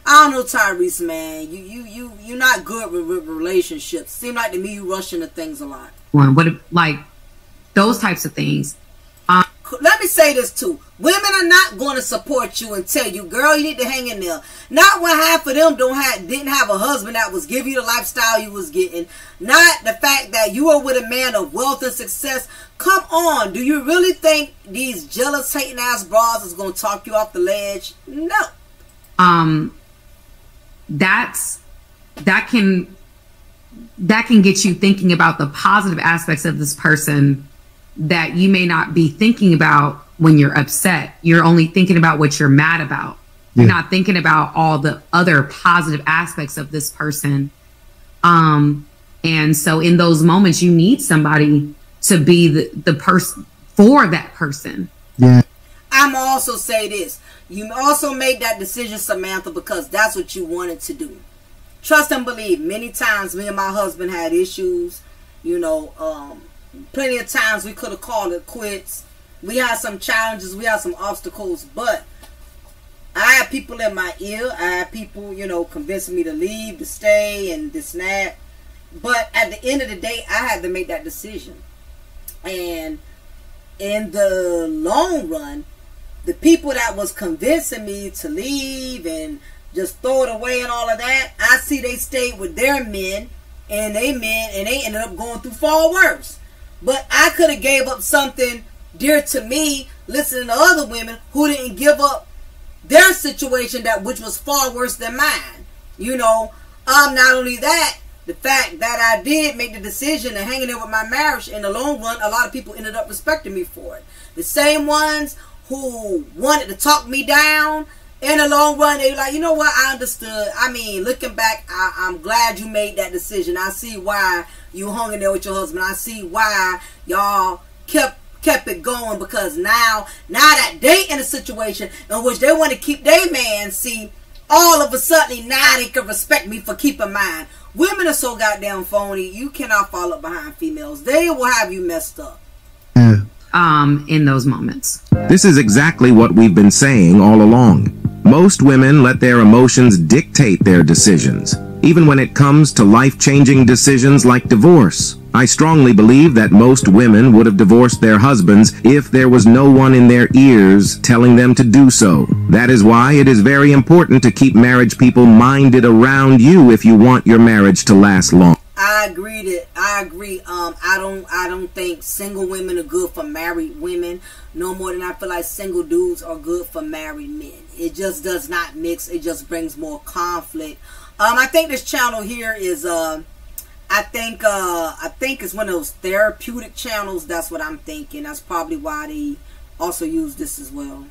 I don't know, Tyrese, man. You're not good with relationships. Seem like to me you rush into things a lot. Those types of things. Let me say this too. Women are not going to support you and tell you, girl, you need to hang in there. Not when half of them didn't have a husband that was giving you the lifestyle you was getting. Not the fact that you are with a man of wealth and success. Come on. Do you really think these jealous, hating ass bras is going to talk you off the ledge? No. That can get you thinking about the positive aspects of this person that you may not be thinking about when you're upset. You're only thinking about what you're mad about. You're not thinking about all the other positive aspects of this person. And so in those moments, you need somebody to be the person for that person. Yeah. I'm also say this. You also made that decision, Samantha, because that's what you wanted to do. Trust and believe. Many times me and my husband had issues. Plenty of times we could have called it quits. We had some challenges. We had some obstacles. But I had people in my ear. I had people, convincing me to leave, to stay, and this and that. But at the end of the day, I had to make that decision. And in the long run, the people that was convincing me to leave and just throw it away and all of that, I see they stayed with their men and they ended up going through far worse. But I could have gave up something dear to me listening to other women who didn't give up their situation, that which was far worse than mine. You know, not only that, the fact that I did make the decision of hanging in with my marriage, in the long run, a lot of people ended up respecting me for it. The same ones who wanted to talk me down, in the long run, they were like, you know what, I understood. I mean, looking back, I'm glad you made that decision. I see why you hung in there with your husband. I see why y'all kept it going, because now that they in a situation in which they want to keep their man, see, all of a sudden now they can respect me for keeping mine. Women are so goddamn phony. You cannot follow behind females. They will have you messed up. Yeah. In those moments. This is exactly what we've been saying all along. Most women let their emotions dictate their decisions, even when it comes to life-changing decisions like divorce. I strongly believe that most women would have divorced their husbands if there was no one in their ears telling them to do so. That is why it is very important to keep marriage people minded around you if you want your marriage to last long. I agree. I don't think single women are good for married women no more than I feel like single dudes are good for married men. It just does not mix. It just brings more conflict. I think this channel here is I think it's one of those therapeutic channels. That's what I'm thinking. That's probably why they also use this as well.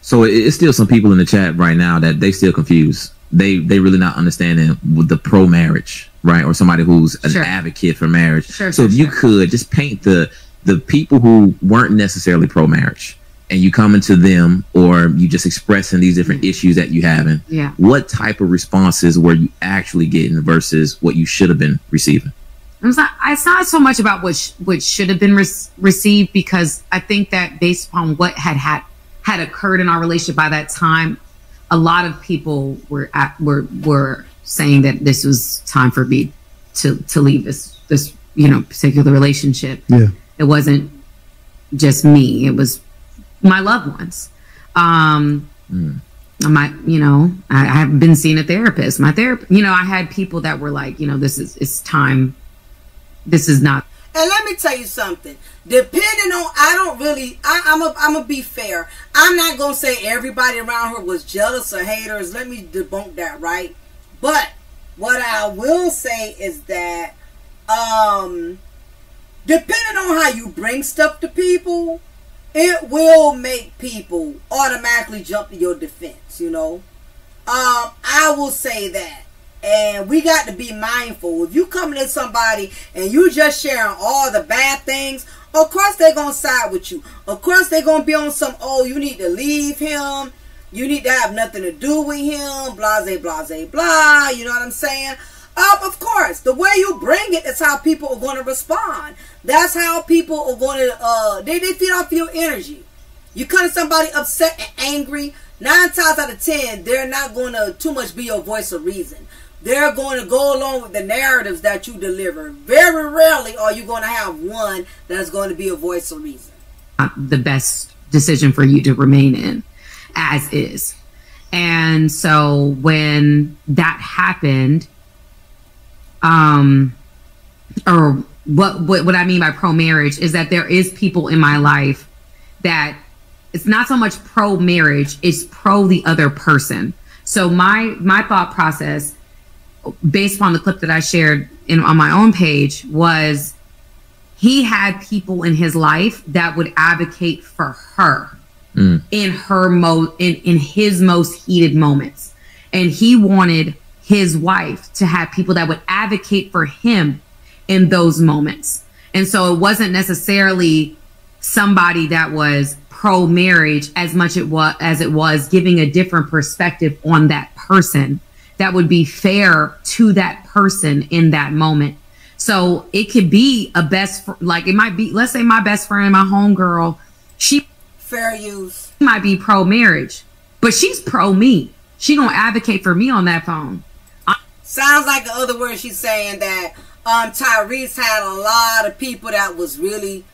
So it's still some people in the chat right now that they still confused. They really not understanding with the pro marriage, right? Or somebody who's an advocate for marriage. So if you could just paint the people who weren't necessarily pro marriage, and you coming to them, or you just expressing these different issues that you having. Yeah. What type of responses were you actually getting versus what you should have been receiving? It's not so much about what should have been received, because I think that based upon what had occurred in our relationship by that time, a lot of people were saying that this was time for me to leave this particular relationship. Yeah. It wasn't just me; it was my loved ones. I have been seeing a therapist. My therapist, I had people that were like, it's time. This is not. And let me tell you something. Depending on, I'm gonna be fair. I'm not gonna say everybody around her was jealous or haters. Let me debunk that, right? But what I will say is that, depending on how you bring stuff to people, it will make people automatically jump to your defense, I will say that. And we got to be mindful. If you coming to somebody and you just sharing all the bad things, of course they're going to side with you. Of course they're going to be on some, oh, you need to leave him. You need to have nothing to do with him. Blase, blase, blah. You know what I'm saying? Of course, the way you bring it is how people are going to respond. That's how people are going to, they feed off your energy. You come to somebody upset and angry, 9 times out of 10, they're not going to too much be your voice of reason. They're going to go along with the narratives that you deliver. Very rarely are you going to have one that's going to be a voice of reason. The best decision for you to remain in as is. And so when that happened, or what I mean by pro-marriage is that there is people in my life that it's not so much pro-marriage, it's pro the other person. So my thought process, based upon the clip that I shared on my own page, was he had people in his life that would advocate for her in his most heated moments. And he wanted his wife to have people that would advocate for him in those moments. And so it wasn't necessarily somebody that was pro-marriage as much as it was giving a different perspective on that person that would be fair to that person in that moment. So it could be it might be, let's say my best friend, my homegirl, she fair use might be pro-marriage, but she's pro-me. She gonna advocate for me on that phone. Sounds like the other word she's saying that Tyrese had a lot of people that was really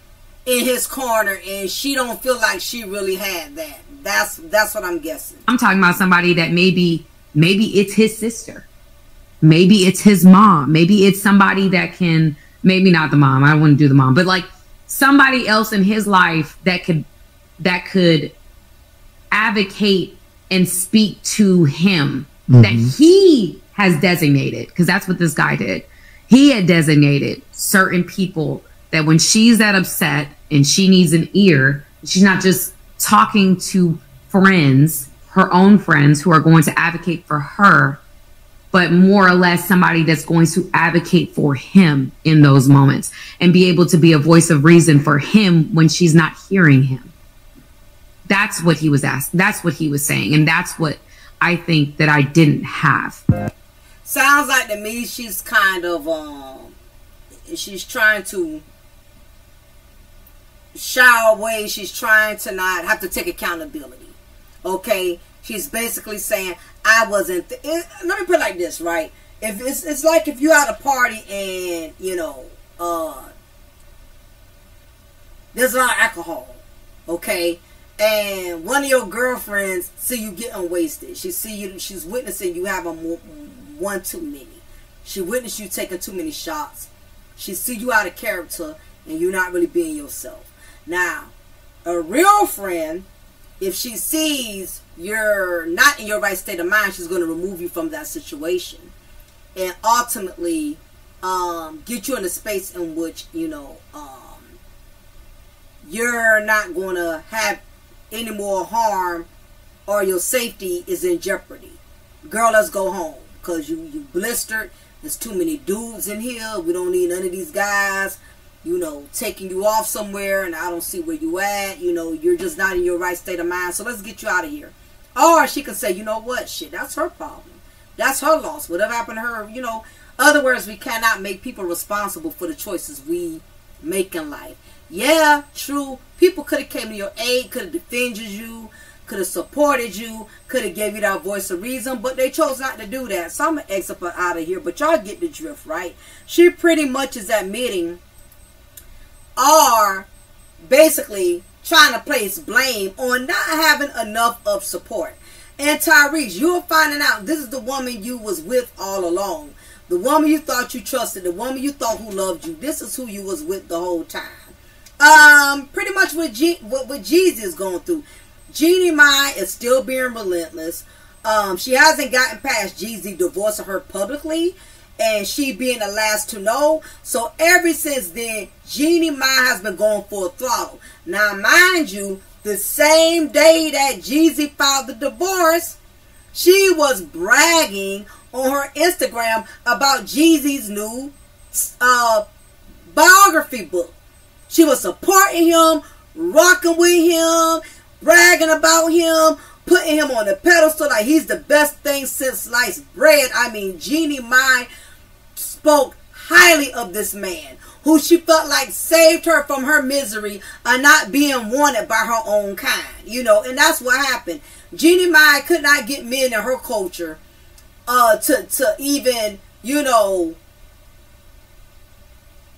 in his corner, and she don't feel like she really had that. That's what I'm guessing. I'm talking about somebody that maybe it's his sister. Maybe it's his mom. Maybe it's somebody that can, maybe not the mom. I wouldn't do the mom, but like somebody else in his life that could advocate and speak to him, that he has designated, because that's what this guy did. He had designated certain people that when she's that upset and she needs an ear, she's not just talking to friends, her own friends who are going to advocate for her, but more or less somebody that's going to advocate for him in those moments and be able to be a voice of reason for him when she's not hearing him. That's what he was asking. That's what he was saying. And that's what I think that I didn't have. Sounds like to me she's kind of, she's trying to shy away. She's trying to not have to take accountability. Okay? She's basically saying, I wasn't, let me put it like this, right? If it's like if you at a party and, you know, there's a lot of alcohol, okay? And one of your girlfriends see you getting wasted. She see you, she's witnessing you having one too many. She witnessed you taking too many shots. She see you out of character and you're not really being yourself. Now, a real friend, if she sees you're not in your right state of mind, she's going to remove you from that situation and ultimately get you in a space in which, you know, you're not going to have any more harm or your safety is in jeopardy. Girl, let's go home because you blistered. There's too many dudes in here. We don't need none of these guys, you know, taking you off somewhere and I don't see where you at. You know, you're just not in your right state of mind. So let's get you out of here. Or she can say, you know what? Shit, that's her problem. That's her loss. Whatever happened to her, you know. Other words, we cannot make people responsible for the choices we make in life. Yeah, true. People could have came to your aid, could have defended you, could have supported you, could have gave you that voice of reason, but they chose not to do that. So I'm going to exit out of here, but y'all get the drift, right? She pretty much is admitting or basically trying to place blame on not having enough of support. And Tyrese, you're finding out this is the woman you was with all along. The woman you thought you trusted, the woman you thought who loved you. This is who you was with the whole time. Pretty much what Jeezy is going through. Jeannie Mai is still being relentless. She hasn't gotten past Jeezy divorcing her publicly and she being the last to know. So ever since then, Jeannie Mai has been going for a throttle. Now, mind you, the same day that Jeezy filed the divorce, she was bragging on her Instagram about Jeezy's new biography book. She was supporting him, rocking with him, bragging about him, putting him on the pedestal like he's the best thing since sliced bread. I mean, Jeannie Mai spoke highly of this man, who she felt like saved her from her misery of not being wanted by her own kind. You know, and that's what happened. Jeannie Mai could not get men in her culture to even, you know,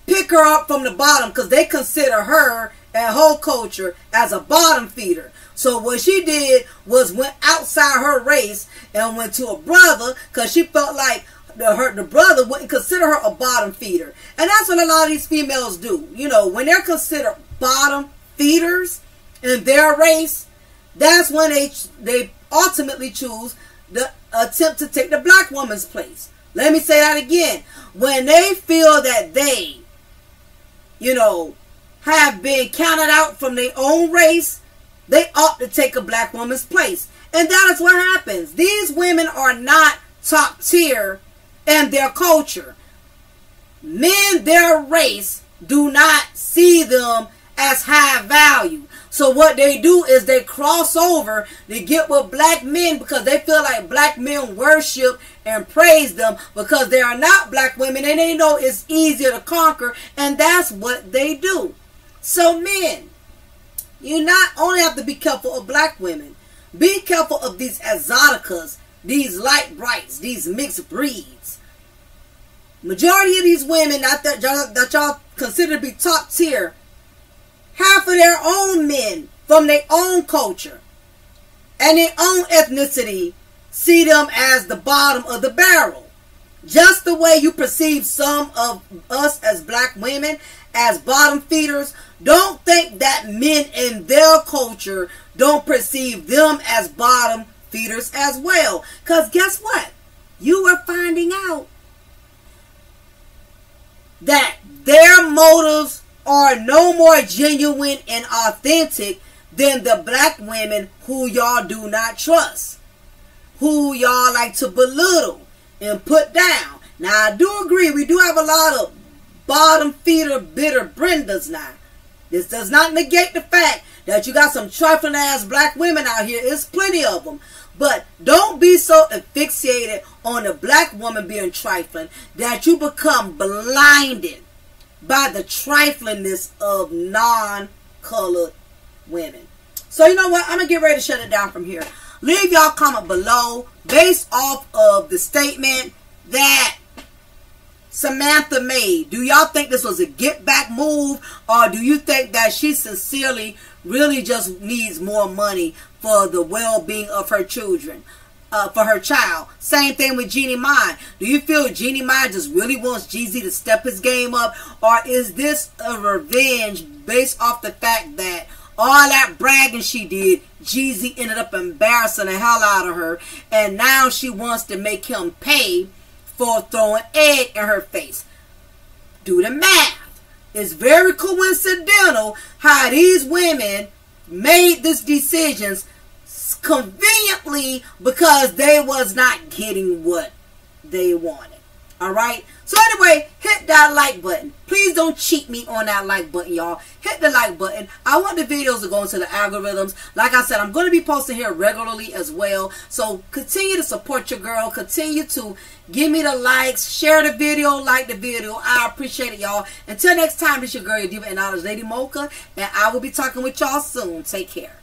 pick her up from the bottom because they consider her and her culture as a bottom feeder. So what she did was went outside her race and went to a brother because she felt like the brother wouldn't consider her a bottom feeder. And that's what a lot of these females do. You know, when they're considered bottom feeders in their race, that's when they ultimately choose the attempt to take the black woman's place. Let me say that again. When they feel that they, you know, have been counted out from their own race, they opt to take a black woman's place. And that is what happens. These women are not top tier in their culture. Men, their race, do not see them as high value. So what they do is they cross over to get with black men because they feel like black men worship and praise them because they are not black women and they know it's easier to conquer, and that's what they do. So men, you not only have to be careful of black women, be careful of these exoticas, these light brights, these mixed breeds. Majority of these women that y'all consider to be top tier half of their own men from their own culture and their own ethnicity see them as the bottom of the barrel. Just the way you perceive some of us as black women as bottom feeders, don't think that men in their culture don't perceive them as bottom feeders as well. Because guess what? You are finding out that their motives are no more genuine and authentic than the black women who y'all do not trust, who y'all like to belittle and put down. Now, I do agree, we do have a lot of bottom feeder, bitter Brendas now. This does not negate the fact that you got some trifling ass black women out here. There's plenty of them. But don't be so asphyxiated on a black woman being trifling that you become blinded by the triflingness of non-colored women. So you know what? I'm going to get ready to shut it down from here. Leave y'all comment below based off of the statement that Samantha made. Do y'all think this was a get back move, or do you think that she sincerely really just needs more money for the well-being of her children, for her child? Same thing with Jeannie Mai. Do you feel Jeannie Mai just really wants Jeezy to step his game up, or is this a revenge based off the fact that all that bragging she did, Jeezy ended up embarrassing the hell out of her, and now she wants to make him pay for throwing egg in her face? Do the math. It's very coincidental how these women made this decisions conveniently because they was not getting what they wanted. Alright? So anyway, hit that like button. Please don't cheat me on that like button, y'all. Hit the like button. I want the videos to go into the algorithms. Like I said, I'm going to be posting here regularly as well. So continue to support your girl. Continue to give me the likes. Share the video. Like the video. I appreciate it, y'all. Until next time, this is your girl, your diva and knowledge, Lady Mocha. And I will be talking with y'all soon. Take care.